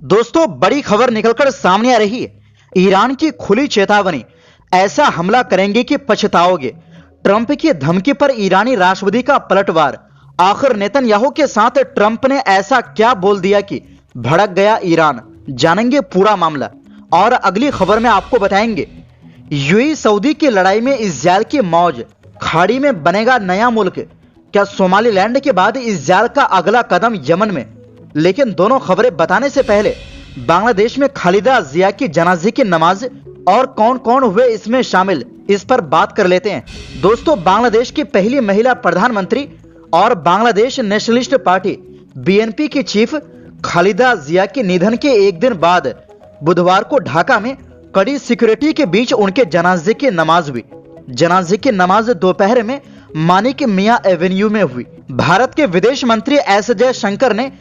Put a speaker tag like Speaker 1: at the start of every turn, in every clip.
Speaker 1: दोस्तों, बड़ी खबर निकलकर सामने आ रही है। ईरान की खुली चेतावनी, ऐसा हमला करेंगे कि पछताओगे। ट्रंप की धमकी पर ईरानी राष्ट्रपति का पलटवार। आखिर नेतन्याहू के साथ ट्रंप ने ऐसा क्या बोल दिया कि भड़क गया ईरान। जानेंगे पूरा मामला और अगली खबर में आपको बताएंगे यूएई सऊदी की लड़ाई में इस्राएल की मौज, खाड़ी में बनेगा नया मुल्क। क्या सोमालीलैंड के बाद इस्राएल का अगला कदम यमन में। लेकिन दोनों खबरें बताने से पहले बांग्लादेश में खालिदा जिया की जनाजे की नमाज और कौन कौन हुए इसमें शामिल, इस पर बात कर लेते हैं। दोस्तों, बांग्लादेश की पहली महिला प्रधानमंत्री और बांग्लादेश नेशनलिस्ट पार्टी बीएनपी की चीफ खालिदा जिया के निधन के एक दिन बाद बुधवार को ढाका में कड़ी सिक्योरिटी के बीच उनके जनाजे की नमाज हुई। जनाजे की नमाज दोपहर में मानिक मियां एवेन्यू में हुई। भारत के विदेश मंत्री एस जयशंकर ने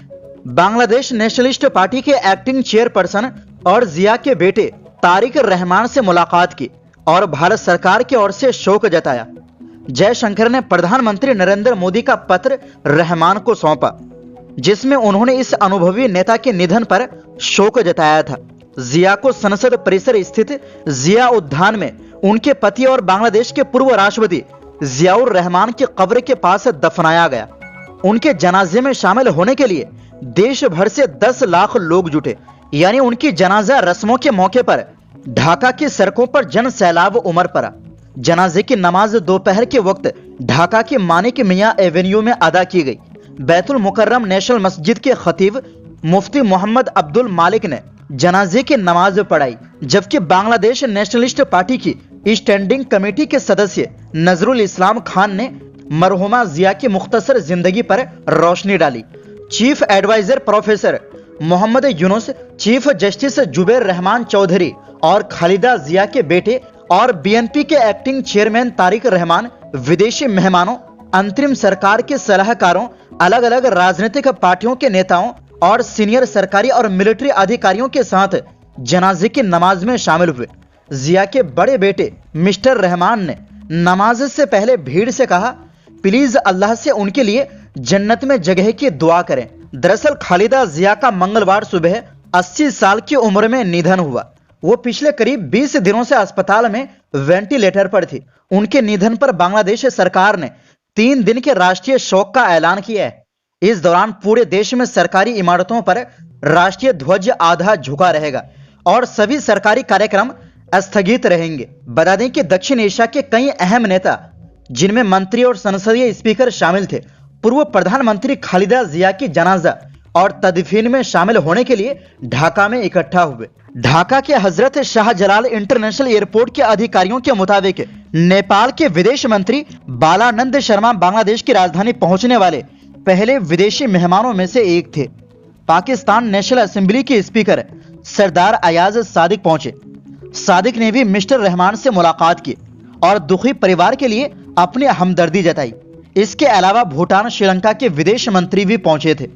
Speaker 1: बांग्लादेश नेशनलिस्ट पार्टी के एक्टिंग चेयरपर्सन और जिया के बेटे तारिक रहमान से मुलाकात की और भारत सरकार की ओर से शोक जताया। जयशंकर ने प्रधानमंत्री नरेंद्र मोदी का पत्र रहमान को सौंपा, जिसमें उन्होंने इस अनुभवी नेता के निधन पर शोक जताया था। जिया को संसद परिसर स्थित जिया उद्यान में उनके पति और बांग्लादेश के पूर्व राष्ट्रपति जियाउर रहमान की कब्र के पास दफनाया गया। उनके जनाजे में शामिल होने के लिए देश भर से 10 लाख लोग जुटे, यानी उनकी जनाजा रस्मों के मौके पर ढाका की सड़कों पर जन सैलाब उमड़ पड़ा। जनाजे की नमाज दोपहर के वक्त ढाका की मानिक मियां एवेन्यू में अदा की गई। बैतुल मुकर्रम नेशनल मस्जिद के खतीब मुफ्ती मोहम्मद अब्दुल मालिक ने जनाजे की नमाज पढ़ाई, जबकि बांग्लादेश नेशनलिस्ट पार्टी की स्टैंडिंग कमेटी के सदस्य नजरुल इस्लाम खान ने मरहुमा जिया की मुख्तसर जिंदगी पर रोशनी डाली। Chief adviser professor Mohammad Yunus, chief justice Zubair Rahman Chowdhury और खालिदा जिया के बेटे और बीएनपी के एक्टिंग चेयरमैन तारिक रहमान, विदेशी मेहमानों, अंतरिम सरकार के सलाहकारों, अलग अलग राजनीतिक पार्टियों के नेताओं और सीनियर सरकारी और मिलिट्री अधिकारियों के साथ जनाजे की नमाज में शामिल हुए। जिया के बड़े बेटे मिस्टर रहमान ने नमाज से पहले भीड़ से कहा, प्लीज अल्लाह से उनके लिए जन्नत में जगह की दुआ करें। दरअसल खालिदा जिया का मंगलवार सुबह 80 साल की उम्र में निधन हुआ। वो पिछले करीब 20 दिनों से अस्पताल में वेंटिलेटर पर थी। उनके निधन पर बांग्लादेश सरकार ने 3 दिन के राष्ट्रीय शोक का ऐलान किया है। इस दौरान पूरे देश में सरकारी इमारतों पर राष्ट्रीय ध्वज आधा झुका रहेगा और सभी सरकारी कार्यक्रम स्थगित रहेंगे। बता दें कि दक्षिण एशिया के कई अहम नेता, जिनमें मंत्री और संसदीय स्पीकर शामिल थे, पूर्व प्रधानमंत्री खालिदा जिया की जनाजा और तदफीन में शामिल होने के लिए ढाका में इकट्ठा हुए। ढाका के हजरत शाहजलाल इंटरनेशनल एयरपोर्ट के अधिकारियों के मुताबिक नेपाल के विदेश मंत्री बालानंद शर्मा बांग्लादेश की राजधानी पहुंचने वाले पहले विदेशी मेहमानों में से एक थे। पाकिस्तान नेशनल असेंबली के स्पीकर सरदार अयाज सादिक पहुंचे। सादिक ने भी मिस्टर रहमान से मुलाकात की और दुखी परिवार के लिए अपनी हमदर्दी जताई। इसके अलावा भूटान, श्रीलंका के विदेश मंत्री भी पहुंचे थे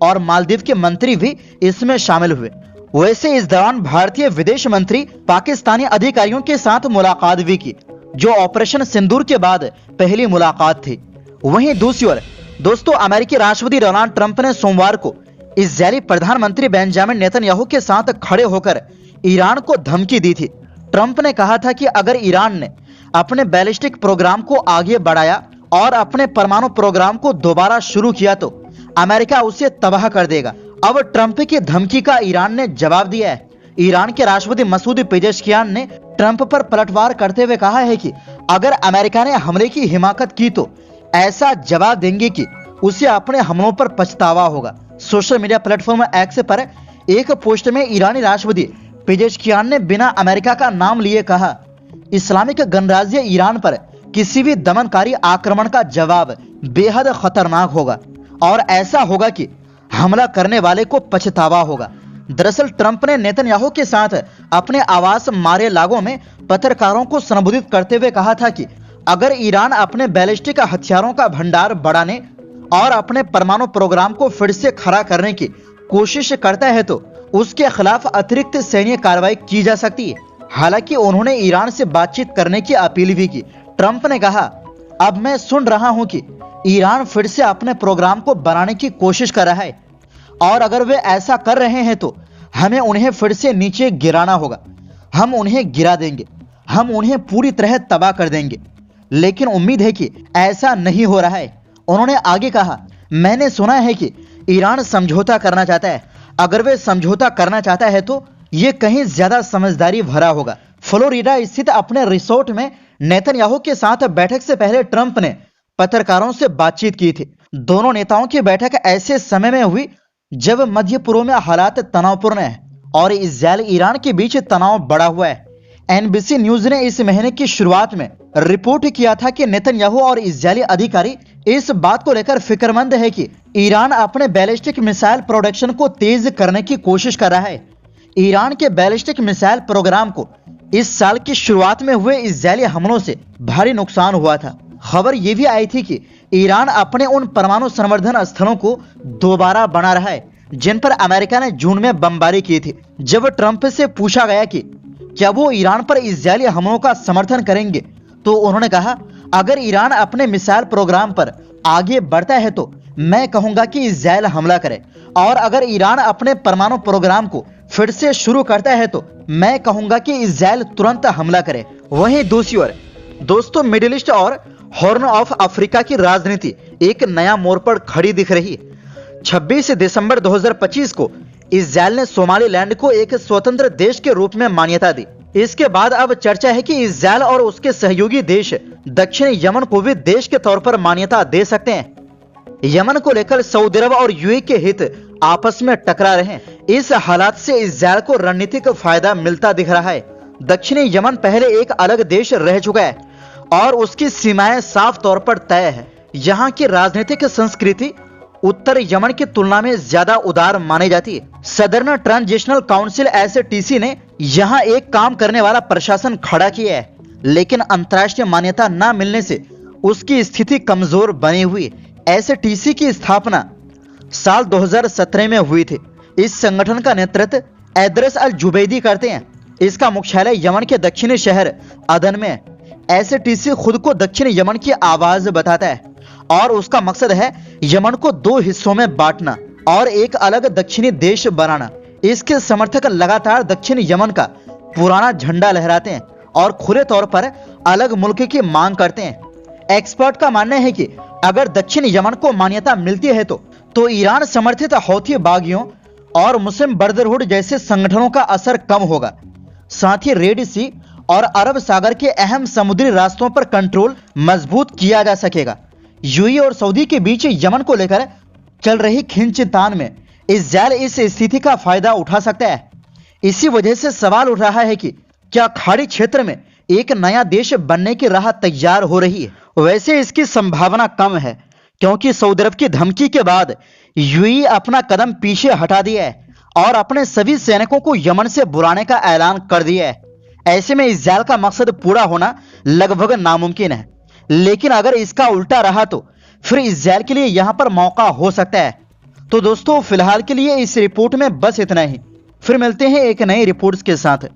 Speaker 1: और मालदीव के मंत्री भी इसमें शामिल हुए। वैसे इस दौरान भारतीय विदेश मंत्री पाकिस्तानी अधिकारियों के साथ मुलाकात भी की, जो ऑपरेशन सिंदूर के बाद पहली मुलाकात थी। वहीं दूसरी ओर दोस्तों, अमेरिकी राष्ट्रपति डोनाल्ड ट्रंप ने सोमवार को इजरायली प्रधानमंत्री बेंजामिन नेतन्याहू के साथ खड़े होकर ईरान को धमकी दी थी। ट्रंप ने कहा था कि अगर ईरान ने अपने बैलिस्टिक प्रोग्राम को आगे बढ़ाया और अपने परमाणु प्रोग्राम को दोबारा शुरू किया तो अमेरिका उसे तबाह कर देगा। अब ट्रंप की धमकी का ईरान ने जवाब दिया है। ईरान के राष्ट्रपति मसूद पेजेश्कियान ने ट्रंप पर पलटवार करते हुए कहा है कि अगर अमेरिका ने हमले की हिमाकत की तो ऐसा जवाब देंगे कि उसे अपने हमलों पर पछतावा होगा। सोशल मीडिया प्लेटफॉर्म एक्स पर एक पोस्ट में ईरानी राष्ट्रपति पेजेश्कियान ने बिना अमेरिका का नाम लिए कहा, इस्लामिक गणराज्य ईरान पर किसी भी दमनकारी आक्रमण का जवाब बेहद खतरनाक होगा और ऐसा होगा कि हमला करने वाले को पछतावा होगा। दरअसल ट्रंप ने नेतन्याहू के साथ अपने आवास मारे लागो में पत्रकारों को संबोधित करते हुए कहा था कि अगर ईरान अपने बैलिस्टिक हथियारों का भंडार बढ़ाने और अपने परमाणु प्रोग्राम को फिर से खड़ा करने की कोशिश करता है तो उसके खिलाफ अतिरिक्त सैन्य कार्रवाई की जा सकती है। हालांकि उन्होंने ईरान से बातचीत करने की अपील भी की। ट्रंप ने कहा, अब मैं सुन रहा हूं कि ईरान फिर से अपने प्रोग्राम को बनाने की कोशिश कर रहा है और अगर वे ऐसा कर रहे हैं तो हमें उन्हें फिर से नीचे गिराना होगा। हम उन्हें गिरा देंगे, हम उन्हें पूरी तरह तबाह कर देंगे। लेकिन उम्मीद है कि ऐसा नहीं हो रहा है। उन्होंने आगे कहा, मैंने सुना है कि ईरान समझौता करना चाहता है। अगर वे समझौता करना चाहता है तो ये कहीं ज्यादा समझदारी भरा होगा। फ्लोरिडा स्थित अपने रिसोर्ट में नेतन्याहू के साथ बैठक से पहले ट्रंप ने पत्रकारों से बातचीत की थी। दोनों नेताओं की बैठक ऐसे समय में हुई जब मध्य पूर्व में हालात तनावपूर्ण है और इजराइल ईरान के बीच तनाव बढ़ा हुआ है। एनबीसी न्यूज ने इस महीने की शुरुआत में रिपोर्ट किया था कि नेतन्याहू और इजरायली अधिकारी इस बात को लेकर फिक्रमंद है कि ईरान अपने बैलिस्टिक मिसाइल प्रोडक्शन को तेज करने की कोशिश कर रहा है। ईरान के बैलिस्टिक मिसाइल प्रोग्राम को इस साल की शुरुआत में हुए इजरायली हमलों से भारी नुकसान हुआ था। खबर यह भी आई थी कि ईरान अपने उन परमाणु संवर्धन स्थलों को दोबारा बना रहा है जिन पर अमेरिका ने जून में बमबारी की थी। जब ट्रंप से पूछा गया कि क्या वो ईरान पर इजरायली हमलों का समर्थन करेंगे तो उन्होंने कहा, अगर ईरान अपने मिसाइल प्रोग्राम पर आगे बढ़ता है तो मैं कहूंगा कि इजरायल हमला करे, और अगर ईरान अपने परमाणु प्रोग्राम को फिर से शुरू करता है तो मैं कहूंगा कि इजरायल तुरंत हमला करे। वहीं दूसरी ओर दोस्तों, मिडिल ईस्ट और हॉर्न ऑफ अफ्रीका की राजनीति एक नया मोड़ पर खड़ी दिख रही है। 26 दिसंबर 2025 को इजरायल ने सोमालीलैंड को एक स्वतंत्र देश के रूप में मान्यता दी। इसके बाद अब चर्चा है कि इजरायल और उसके सहयोगी देश दक्षिण यमन को भी देश के तौर पर मान्यता दे सकते हैं। यमन को लेकर सऊदी अरब और यूएई के हित आपस में टकरा रहे हैं। इस हालात से इजरायल को रणनीतिक फायदा मिलता दिख रहा है। दक्षिणी यमन पहले एक अलग देश रह चुका है और उसकी सीमाएं साफ तौर पर तय है। यहाँ की राजनीतिक संस्कृति उत्तर यमन की तुलना में ज्यादा उदार मानी जाती है। सदर्न ट्रांजिशनल काउंसिल एसटीसी ने यहाँ एक काम करने वाला प्रशासन खड़ा किया है, लेकिन अंतर्राष्ट्रीय मान्यता न मिलने से उसकी स्थिति कमजोर बनी हुई है। एसटीसी की स्थापना साल 2017 में हुई थी। इस संगठन का नेतृत्व एद्रस अल जुबैदी करते हैं। इसका मुख्यालय यमन के दक्षिणी शहर अदन में है। एसटीसी खुद को दक्षिण यमन की आवाज बताता है और उसका मकसद है यमन को दो हिस्सों में बांटना और एक अलग दक्षिणी देश बनाना। इसके समर्थक लगातार दक्षिण यमन का पुराना झंडा लहराते हैं और खुले तौर पर अलग मुल्क की मांग करते हैं। एक्सपर्ट का मानना है कि अगर दक्षिण यमन को मान्यता मिलती है तो ईरान समर्थित हौथी बागियों और मुस्लिम ब्रदरहुड जैसे संगठनों का असर कम होगा। साथ ही रेड सी और अरब सागर के अहम समुद्री रास्तों पर कंट्रोल मजबूत किया जा सकेगा। यूएई और सऊदी के बीच यमन को लेकर चल रही खींचतान में इजरायल इस स्थिति का फायदा उठा सकता है। इसी वजह से सवाल उठ रहा है कि क्या खाड़ी क्षेत्र में एक नया देश बनने की राह तैयार हो रही है। वैसे इसकी संभावना कम है क्योंकि सऊदी अरब की धमकी के बाद यूएई अपना कदम पीछे हटा दिया है और अपने सभी सैनिकों को यमन से बुलाने का ऐलान कर दिया है। ऐसे में इजरायल का मकसद पूरा होना लगभग नामुमकिन है। लेकिन अगर इसका उल्टा रहा तो फिर इजरायल के लिए यहां पर मौका हो सकता है। तो दोस्तों, फिलहाल के लिए इस रिपोर्ट में बस इतना ही। फिर मिलते हैं एक नई रिपोर्ट्स के साथ।